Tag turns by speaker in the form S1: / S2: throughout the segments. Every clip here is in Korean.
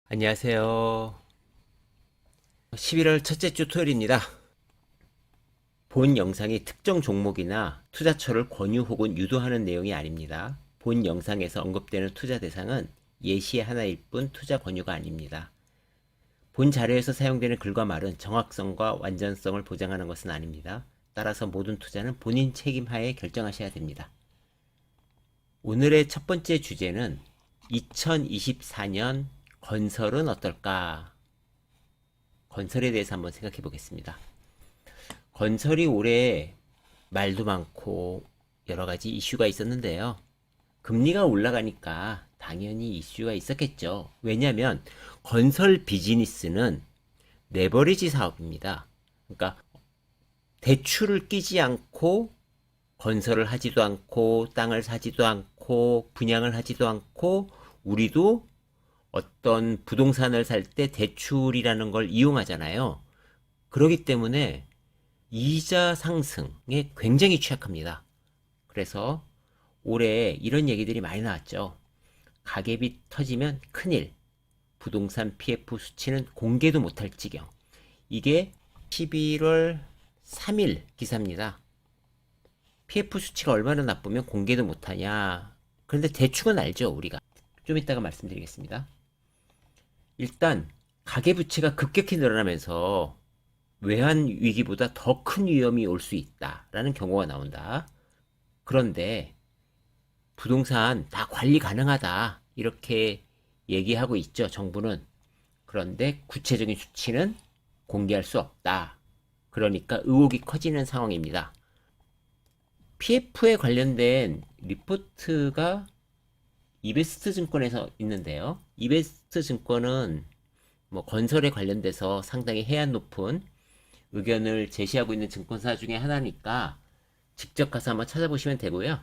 S1: 안녕하세요. 11월 첫째 주 토요일입니다. 본 영상이 특정 종목이나 투자처를 권유 혹은 유도하는 내용이 아닙니다. 본 영상에서 언급되는 투자 대상은 예시의 하나일 뿐 투자 권유가 아닙니다. 본 자료에서 사용되는 글과 말은 정확성과 완전성을 보장하는 것은 아닙니다. 따라서 모든 투자는 본인 책임하에 결정하셔야 됩니다. 오늘의 첫 번째 주제는 2024년 건설은 어떨까? 건설에 대해서 한번 생각해 보겠습니다. 건설이 올해 말도 많고 여러 가지 이슈가 있었는데요. 금리가 올라가니까 당연히 이슈가 있었겠죠. 왜냐하면 건설 비즈니스는 레버리지 사업입니다. 그러니까 대출을 끼지 않고 건설을 하지도 않고 땅을 사지도 않고 분양을 하지도 않고 우리도 어떤 부동산을 살 때 대출이라는 걸 이용하잖아요. 그렇기 때문에 이자 상승에 굉장히 취약합니다. 그래서 올해 이런 얘기들이 많이 나왔죠. 가계비 터지면 큰일, 부동산 PF 수치는 공개도 못할 지경. 이게 11월 3일 기사입니다. PF 수치가 얼마나 나쁘면 공개도 못하냐. 그런데 대충은 알죠, 우리가. 좀 이따가 말씀드리겠습니다. 일단 가계부채가 급격히 늘어나면서 외환 위기보다 더 큰 위험이 올 수 있다라는 경고가 나온다. 그런데 부동산 다 관리 가능하다 이렇게 얘기하고 있죠, 정부는. 그런데 구체적인 수치는 공개할 수 없다. 그러니까 의혹이 커지는 상황입니다. PF에 관련된 리포트가 이베스트 증권에서 있는데요. 이베스트 증권은 뭐 건설에 관련돼서 상당히 해안 높은 의견을 제시하고 있는 증권사 중에 하나니까 직접 가서 한번 찾아보시면 되고요.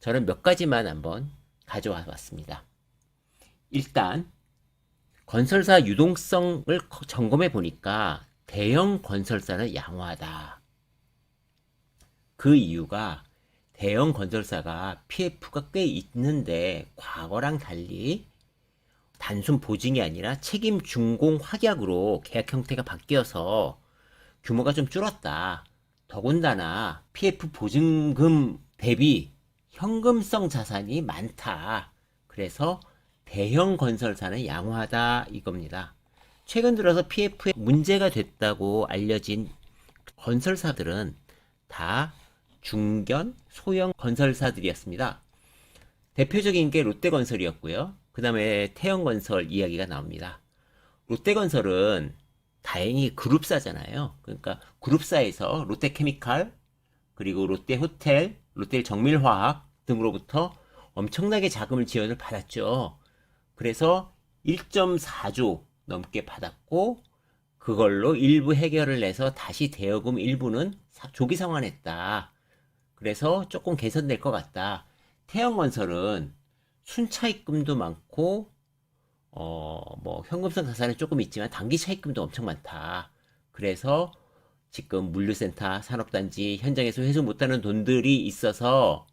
S1: 저는 몇 가지만 한번 가져와 봤습니다. 일단 건설사 유동성을 점검해 보니까 대형 건설사는 양호하다. 그 이유가 대형 건설사가 PF가 꽤 있는데 과거랑 달리 단순 보증이 아니라 책임 준공 확약으로 계약 형태가 바뀌어서 규모가 좀 줄었다. 더군다나 PF 보증금 대비 현금성 자산이 많다. 그래서 대형 건설사는 양호하다 이겁니다. 최근 들어서 PF에 문제가 됐다고 알려진 건설사들은 다 중견, 소형 건설사들이었습니다. 대표적인 게 롯데건설이었고요. 그 다음에 태영건설 이야기가 나옵니다. 롯데건설은 다행히 그룹사잖아요. 그러니까 그룹사에서 롯데케미칼, 그리고 롯데호텔, 롯데정밀화학 등으로부터 엄청나게 자금을 지원을 받았죠. 그래서 1.4조 넘게 받았고 그걸로 일부 해결을 내서 다시 대여금 일부는 조기 상환했다. 그래서 조금 개선될 것 같다. 태영건설은 순차입금도 많고 뭐 현금성 자산은 조금 있지만 단기 차입금도 엄청 많다. 그래서 지금 물류센터 산업단지 현장에서 회수 못하는 돈들이 있어서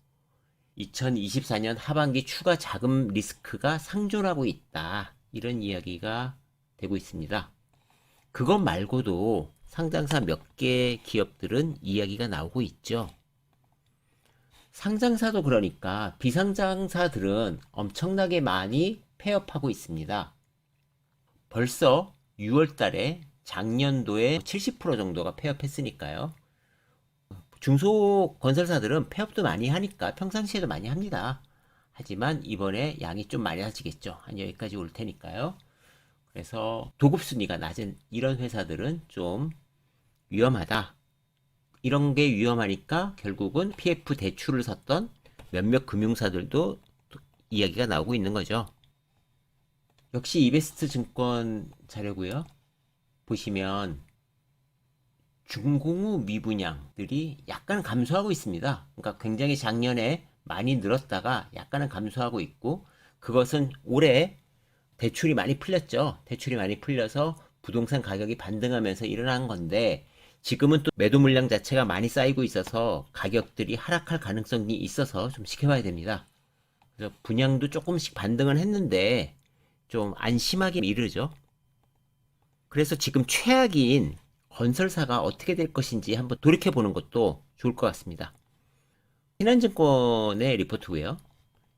S1: 2024년 하반기 추가 자금 리스크가 상존하고 있다. 이런 이야기가 되고 있습니다. 그것 말고도 상장사 몇 개 기업들은 이야기가 나오고 있죠. 상장사도 그러니까 비상장사들은 엄청나게 많이 폐업하고 있습니다. 벌써 6월 달에 작년도에 70% 정도가 폐업했으니까요. 중소건설사들은 폐업도 많이 하니까 평상시에도 많이 합니다. 하지만 이번에 양이 좀 많아지겠죠. 한 여기까지 올 테니까요. 그래서 도급순위가 낮은 이런 회사들은 좀 위험하다. 이런 게 위험하니까 결국은 PF 대출을 섰던 몇몇 금융사들도 이야기가 나오고 있는 거죠. 역시 이베스트 증권 자료고요. 보시면 중공후 미분양들이 약간 감소하고 있습니다. 그러니까 굉장히 작년에 많이 늘었다가 약간은 감소하고 있고 그것은 올해 대출이 많이 풀렸죠. 대출이 많이 풀려서 부동산 가격이 반등하면서 일어난 건데 지금은 또 매도 물량 자체가 많이 쌓이고 있어서 가격들이 하락할 가능성이 있어서 좀 지켜봐야 됩니다. 그래서 분양도 조금씩 반등을 했는데 좀 안심하기 이르죠. 그래서 지금 최악인 건설사가 어떻게 될 것인지 한번 돌이켜보는 것도 좋을 것 같습니다. 신한증권의 리포트고요.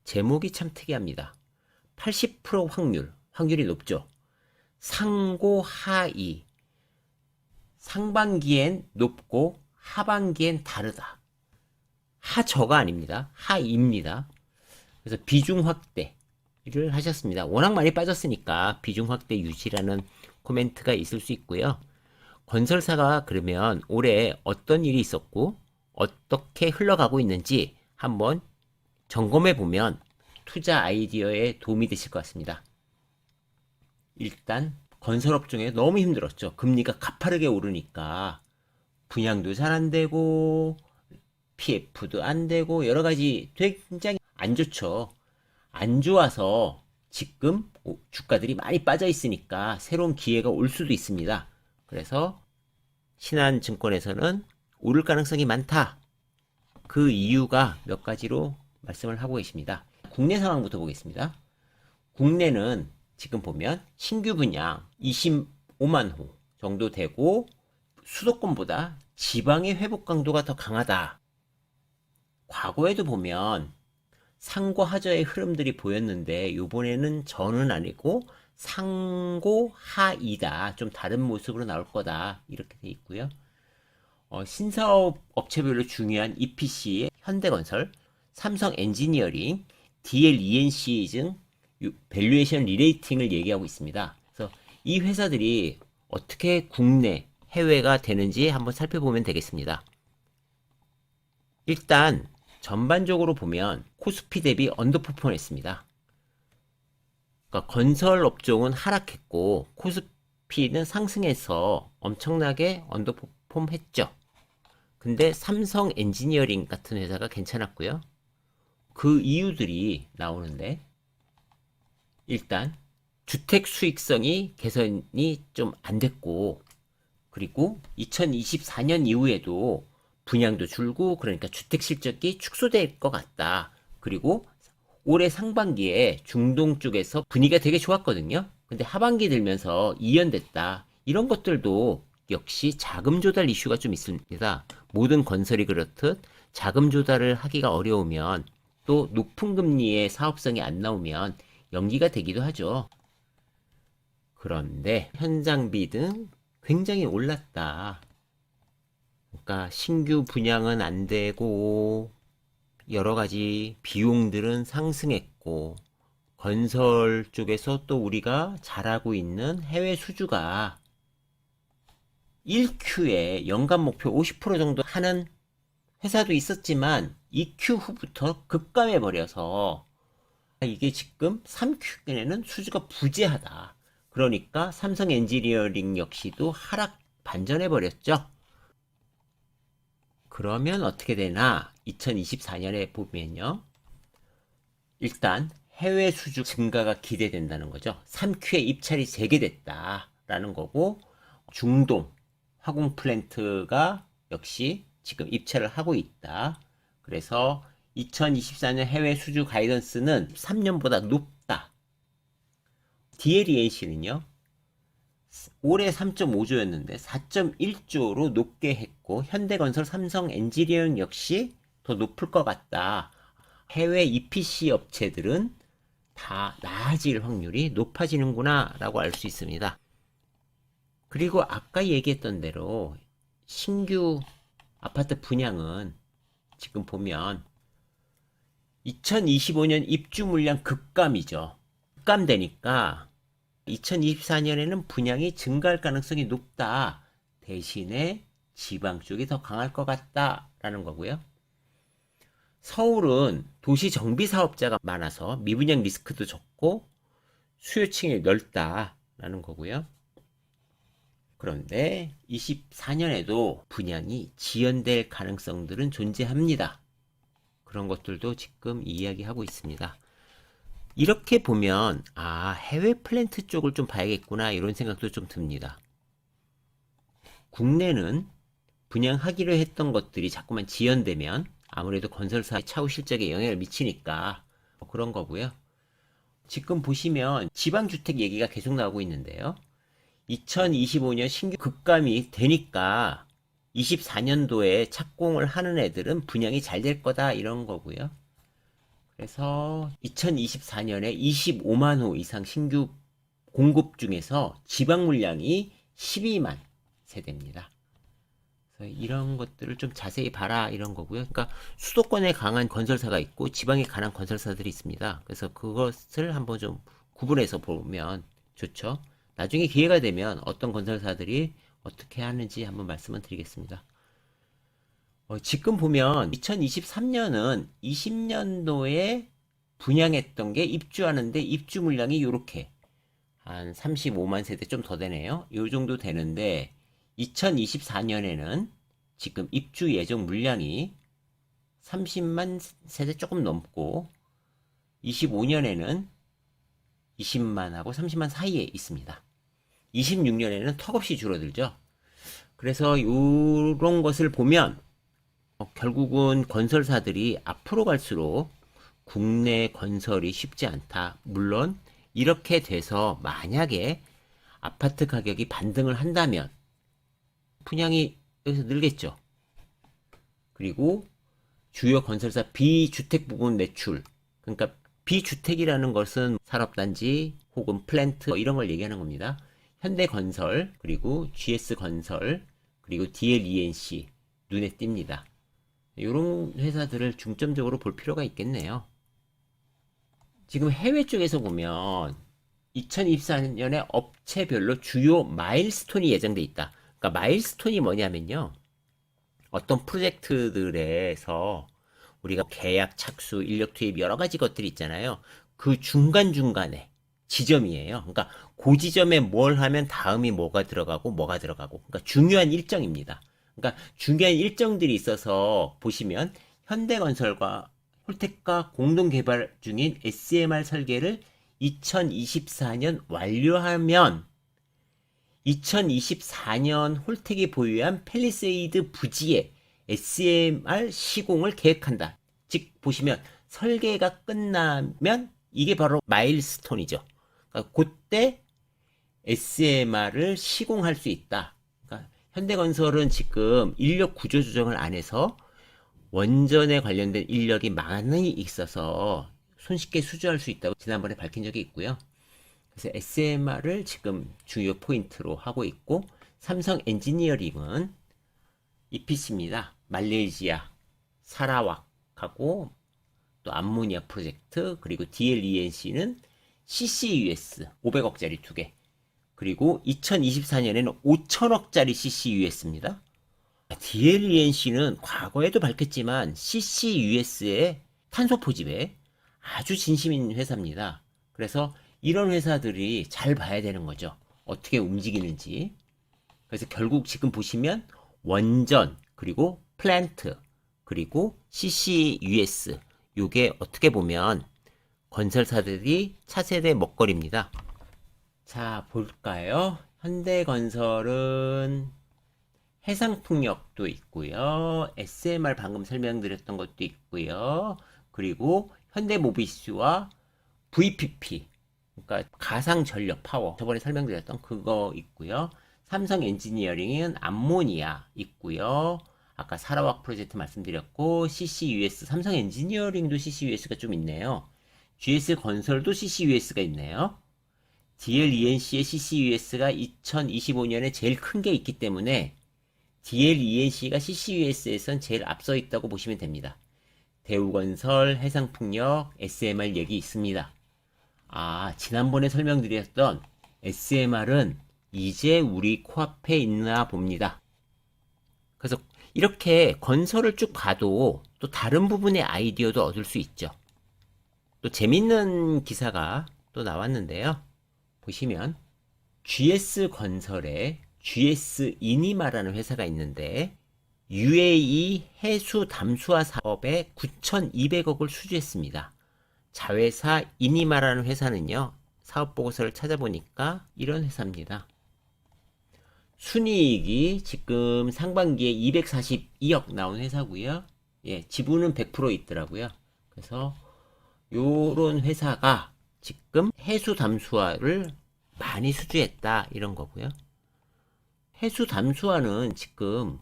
S1: 제목이 참 특이합니다. 80% 확률이 높죠. 상고 하이. 상반기엔 높고 하반기엔 다르다. 하저가 아닙니다. 하입니다. 그래서 비중 확대를 하셨습니다. 워낙 많이 빠졌으니까 비중 확대 유지라는 코멘트가 있을 수 있고요. 건설사가 그러면 올해 어떤 일이 있었고 어떻게 흘러가고 있는지 한번 점검해 보면 투자 아이디어에 도움이 되실 것 같습니다. 일단 건설업종에 너무 힘들었죠. 금리가 가파르게 오르니까 분양도 잘 안 되고 PF도 안 되고 여러 가지 굉장히 안 좋죠. 안 좋아서 지금 주가들이 많이 빠져 있으니까 새로운 기회가 올 수도 있습니다. 그래서 신한증권에서는 오를 가능성이 많다. 그 이유가 몇 가지로 말씀을 하고 계십니다. 국내 상황부터 보겠습니다. 국내는 지금 보면 신규 분양 25만 호 정도 되고 수도권보다 지방의 회복 강도가 더 강하다. 과거에도 보면 상고 하저의 흐름들이 보였는데 이번에는 저는 아니고 상고 하이다. 좀 다른 모습으로 나올 거다. 이렇게 돼 있고요. 신사업 업체별로 중요한 EPC, 현대건설, 삼성 엔지니어링, DLENC 등 밸류에이션 리레이팅을 얘기하고 있습니다. 그래서 이 회사들이 어떻게 국내, 해외가 되는지 한번 살펴보면 되겠습니다. 일단 전반적으로 보면 코스피 대비 언더퍼폼 했습니다. 그러니까 건설 업종은 하락했고 코스피는 상승해서 엄청나게 언더퍼폼 했죠. 근데 삼성 엔지니어링 같은 회사가 괜찮았고요. 그 이유들이 나오는데 일단 주택 수익성이 개선이 좀 안 됐고 그리고 2024년 이후에도 분양도 줄고 그러니까 주택 실적이 축소될 것 같다. 그리고 올해 상반기에 중동 쪽에서 분위기가 되게 좋았거든요. 근데 하반기 들면서 이연됐다. 이런 것들도 역시 자금 조달 이슈가 좀 있습니다. 모든 건설이 그렇듯 자금 조달을 하기가 어려우면 또 높은 금리의 사업성이 안 나오면 연기가 되기도 하죠. 그런데 현장비 등 굉장히 올랐다. 그러니까 신규 분양은 안 되고 여러 가지 비용들은 상승했고 건설 쪽에서 또 우리가 잘하고 있는 해외 수주가 1Q에 연간 목표 50% 정도 하는 회사도 있었지만 2Q 후부터 급감해 버려서 이게 지금 3Q에는 수주가 부재하다. 그러니까 삼성 엔지니어링 역시도 하락 반전해 버렸죠. 그러면 어떻게 되나? 2024년에 보면요. 일단 해외 수주 증가가 기대된다는 거죠. 3Q에 입찰이 재개됐다라는 거고 중동 화공 플랜트가 역시 지금 입찰을 하고 있다. 그래서 2024년 해외 수주 가이던스는 3년보다 높다. DLENC는요. 올해 3.5조였는데 4.1조로 높게 했고 현대건설, 삼성 엔지니어링 역시 더 높을 것 같다. 해외 EPC 업체들은 다 나아질 확률이 높아지는구나 라고 알 수 있습니다. 그리고 아까 얘기했던 대로 신규 아파트 분양은 지금 보면 2025년 입주 물량 급감이죠. 급감되니까 2024년에는 분양이 증가할 가능성이 높다. 대신에 지방 쪽이 더 강할 것 같다라는 거고요. 서울은 도시 정비 사업자가 많아서 미분양 리스크도 적고 수요층이 넓다라는 거고요. 그런데 24년에도 분양이 지연될 가능성들은 존재합니다. 그런 것들도 지금 이야기하고 있습니다. 이렇게 보면 해외 플랜트 쪽을 좀 봐야겠구나 이런 생각도 좀 듭니다. 국내는 분양하기로 했던 것들이 자꾸만 지연되면 아무래도 건설사의 차후 실적에 영향을 미치니까 그런 거고요. 지금 보시면 지방주택 얘기가 계속 나오고 있는데요. 2025년 신규 급감이 되니까 24년도에 착공을 하는 애들은 분양이 잘 될 거다 이런 거고요. 그래서 2024년에 25만 호 이상 신규 공급 중에서 지방 물량이 12만 세대입니다. 그래서 이런 것들을 좀 자세히 봐라 이런 거고요. 그러니까 수도권에 강한 건설사가 있고 지방에 강한 건설사들이 있습니다. 그래서 그것을 한번 좀 구분해서 보면 좋죠. 나중에 기회가 되면 어떤 건설사들이 어떻게 하는지 한번 말씀을 드리겠습니다. 지금 보면 2023년은 20년도에 분양했던 게 입주하는데 입주 물량이 이렇게 한 35만 세대 좀 더 되네요. 이 정도 되는데 2024년에는 지금 입주 예정 물량이 30만 세대 조금 넘고 25년에는 20만하고 30만 사이에 있습니다. 26년에는 턱없이 줄어들죠. 그래서 이런 것을 보면 결국은 건설사들이 앞으로 갈수록 국내 건설이 쉽지 않다. 물론 이렇게 돼서 만약에 아파트 가격이 반등을 한다면 분양이 여기서 늘겠죠. 그리고 주요 건설사 비주택 부분 매출, 그러니까 비주택이라는 것은 산업단지 혹은 플랜트 이런 걸 얘기하는 겁니다. 현대건설, 그리고 GS건설, 그리고 DLENC 눈에 띕니다. 이런 회사들을 중점적으로 볼 필요가 있겠네요. 지금 해외 쪽에서 보면 2024년에 업체별로 주요 마일스톤이 예정돼 있다. 그러니까 마일스톤이 뭐냐면요. 어떤 프로젝트들에서 우리가 계약 착수, 인력 투입 여러 가지 것들이 있잖아요. 그 중간중간에 지점이에요. 그러니까 그 지점에 뭘 하면 다음이 뭐가 들어가고 뭐가 들어가고. 그러니까 중요한 일정입니다. 그러니까 중요한 일정들이 있어서 보시면 현대건설과 홀텍과 공동 개발 중인 SMR 설계를 2024년 완료하면 2024년 홀텍이 보유한 팰리세이드 부지에 SMR 시공을 계획한다. 즉 보시면 설계가 끝나면 이게 바로 마일스톤이죠. 그러니까 그때 SMR을 시공할 수 있다. 그러니까 현대건설은 지금 인력 구조 조정을 안 해서 원전에 관련된 인력이 많이 있어서 손쉽게 수주할 수 있다고 지난번에 밝힌 적이 있고요. 그래서 SMR을 지금 주요 포인트로 하고 있고, 삼성 엔지니어링은 EPC입니다. 말레이시아 사라왁하고 또 암모니아 프로젝트, 그리고 DLENC는 CCUS 500억짜리 2개, 그리고 2024년에는 5천억짜리 CCUS입니다. DLENC는 과거에도 밝혔지만 CCUS의 탄소 포집에 아주 진심인 회사입니다. 그래서 이런 회사들이 잘 봐야 되는 거죠. 어떻게 움직이는지. 그래서 결국 지금 보시면 원전, 그리고 플랜트, 그리고 CCUS, 요게 어떻게 보면 건설사들이 차세대 먹거리입니다. 자, 볼까요? 현대건설은 해상풍력도 있고요. SMR 방금 설명드렸던 것도 있고요. 그리고 현대모비스와 VPP, 그러니까 가상전력 파워, 저번에 설명드렸던 그거 있고요. 삼성 엔지니어링은 암모니아 있고요. 아까 사라왁 프로젝트 말씀드렸고, CCUS, 삼성 엔지니어링도 CCUS가 좀 있네요. GS건설도 CCUS가 있네요. DLENC의 CCUS가 2025년에 제일 큰 게 있기 때문에 DLENC가 CCUS에선 제일 앞서 있다고 보시면 됩니다. 대우건설, 해상풍력, SMR 얘기 있습니다. 아, 지난번에 설명드렸던 SMR은 이제 우리 코앞에 있나 봅니다. 그래서 이렇게 건설을 쭉 봐도 또 다른 부분의 아이디어도 얻을 수 있죠. 또 재밌는 기사가 또 나왔는데요. 보시면 GS건설에 GS이니마라는 회사가 있는데 UAE 해수 담수화 사업에 9,200억을 수주했습니다. 자회사 이니마라는 회사는요, 사업 보고서를 찾아보니까 이런 회사입니다. 순이익이 지금 상반기에 242억 나온 회사고요. 예, 지분은 100% 있더라고요. 그래서 요런 회사가 지금 해수 담수화를 많이 수주했다 이런 거고요. 해수 담수화는 지금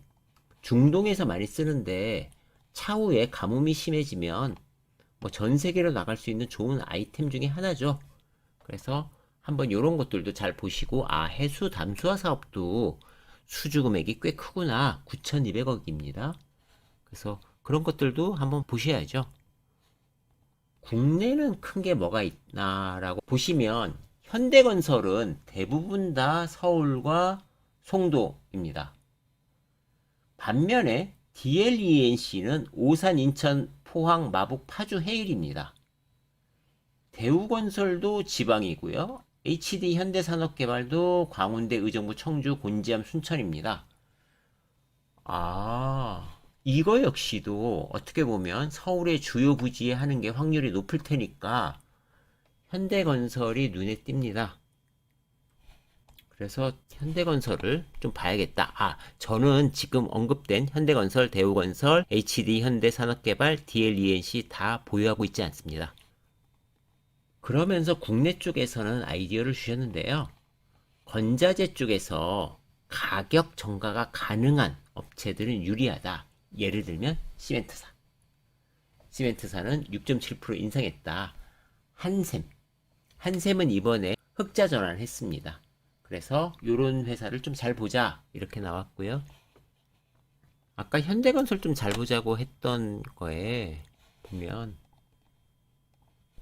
S1: 중동에서 많이 쓰는데 차후에 가뭄이 심해지면 뭐 전 세계로 나갈 수 있는 좋은 아이템 중에 하나죠. 그래서 한번 이런 것들도 잘 보시고, 아, 해수 담수화 사업도 수주 금액이 꽤 크구나. 9,200억입니다. 그래서 그런 것들도 한번 보셔야죠. 국내는 큰 게 뭐가 있나라고 보시면 현대건설은 대부분 다 서울과 송도입니다. 반면에 DLENC는 오산, 인천, 포항, 마북, 파주, 해일입니다. 대우건설도 지방이고요. HD 현대산업개발도 광운대, 의정부, 청주, 곤지암, 순천입니다. 아, 이거 역시도 어떻게 보면 서울의 주요 부지에 하는 게 확률이 높을 테니까 현대건설이 눈에 띕니다. 그래서 현대건설을 좀 봐야겠다. 아, 저는 지금 언급된 현대건설, 대우건설, HD 현대산업개발, DLENC 다 보유하고 있지 않습니다. 그러면서 국내 쪽에서는 아이디어를 주셨는데요. 건자재 쪽에서 가격 정가가 가능한 업체들은 유리하다. 예를 들면 시멘트사. 시멘트사는 6.7% 인상했다. 한샘은 이번에 흑자 전환했습니다. 그래서 이런 회사를 좀 잘 보자 이렇게 나왔고요. 아까 현대건설 좀 잘 보자고 했던 거에 보면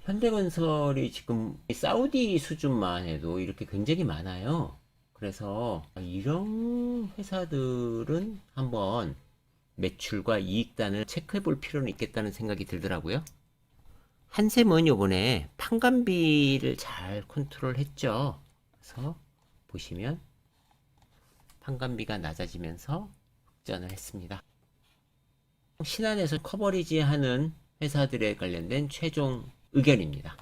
S1: 현대건설이 지금 사우디 수준만 해도 이렇게 굉장히 많아요. 그래서 이런 회사들은 한번 매출과 이익단을 체크해 볼 필요는 있겠다는 생각이 들더라고요. 한샘은 요번에 판관비를 잘 컨트롤 했죠. 그래서 보시면 판관비가 낮아지면서 흑전을 했습니다. 신한에서 커버리지 하는 회사들에 관련된 최종 의견입니다.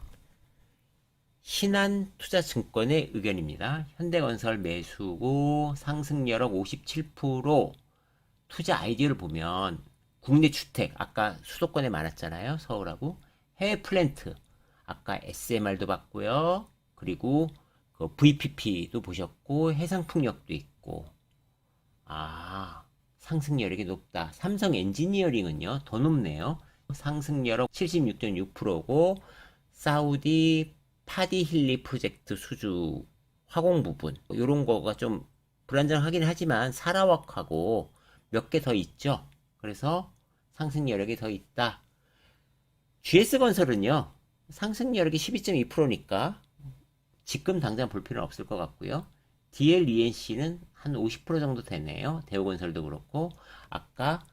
S1: 신한투자증권의 의견입니다. 현대건설 매수고 상승률 57%. 투자 아이디어를 보면 국내 주택, 아까 수도권에 많았잖아요. 서울하고 해외 플랜트, 아까 SMR도 봤고요. 그리고 그 VPP도 보셨고 해상풍력도 있고, 아, 상승 여력이 높다. 삼성 엔지니어링은요 더 높네요. 상승 여력 76.6%고 사우디 파디힐리 프로젝트 수주 화공 부분 이런 거가 좀 불안정하긴 하지만 사라웍하고 몇 개 더 있죠. 그래서 상승 여력이 더 있다. GS건설은요 상승 여력이 12.2%니까 지금 당장 볼 필요는 없을 것 같고요. DLENC는 한 50% 정도 되네요. 대우건설도 그렇고 아까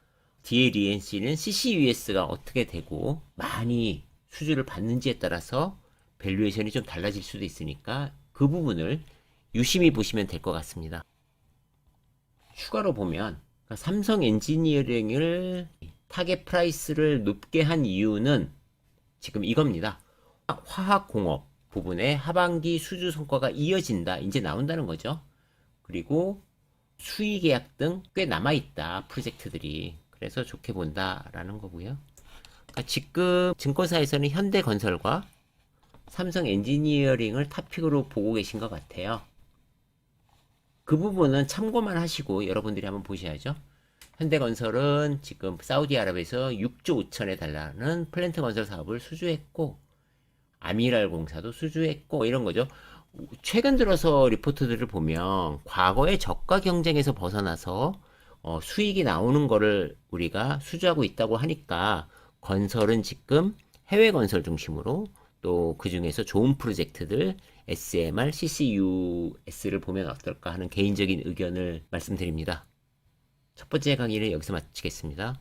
S1: DLENC는 CCUS가 어떻게 되고 많이 수주를 받는지에 따라서 밸류에이션이 좀 달라질 수도 있으니까 그 부분을 유심히 보시면 될 것 같습니다. 추가로 보면 삼성 엔지니어링을 타겟 프라이스를 높게 한 이유는 지금 이겁니다. 화학공업 부분에 하반기 수주 성과가 이어진다. 이제 나온다는 거죠. 그리고 수의 계약 등 꽤 남아있다. 프로젝트들이. 그래서 좋게 본다라는 거고요. 그러니까 지금 증권사에서는 현대건설과 삼성 엔지니어링을 탑픽으로 보고 계신 것 같아요. 그 부분은 참고만 하시고 여러분들이 한번 보셔야죠. 현대건설은 지금 사우디아라비아에서 6조 5천에 달하는 플랜트 건설 사업을 수주했고 아미랄 공사도 수주했고 이런 거죠. 최근 들어서 리포트들을 보면 과거의 저가 경쟁에서 벗어나서 수익이 나오는 거를 우리가 수주하고 있다고 하니까 건설은 지금 해외 건설 중심으로 또 그 중에서 좋은 프로젝트들 SMR, CCUS를 보면 어떨까 하는 개인적인 의견을 말씀드립니다. 첫 번째 강의는 여기서 마치겠습니다.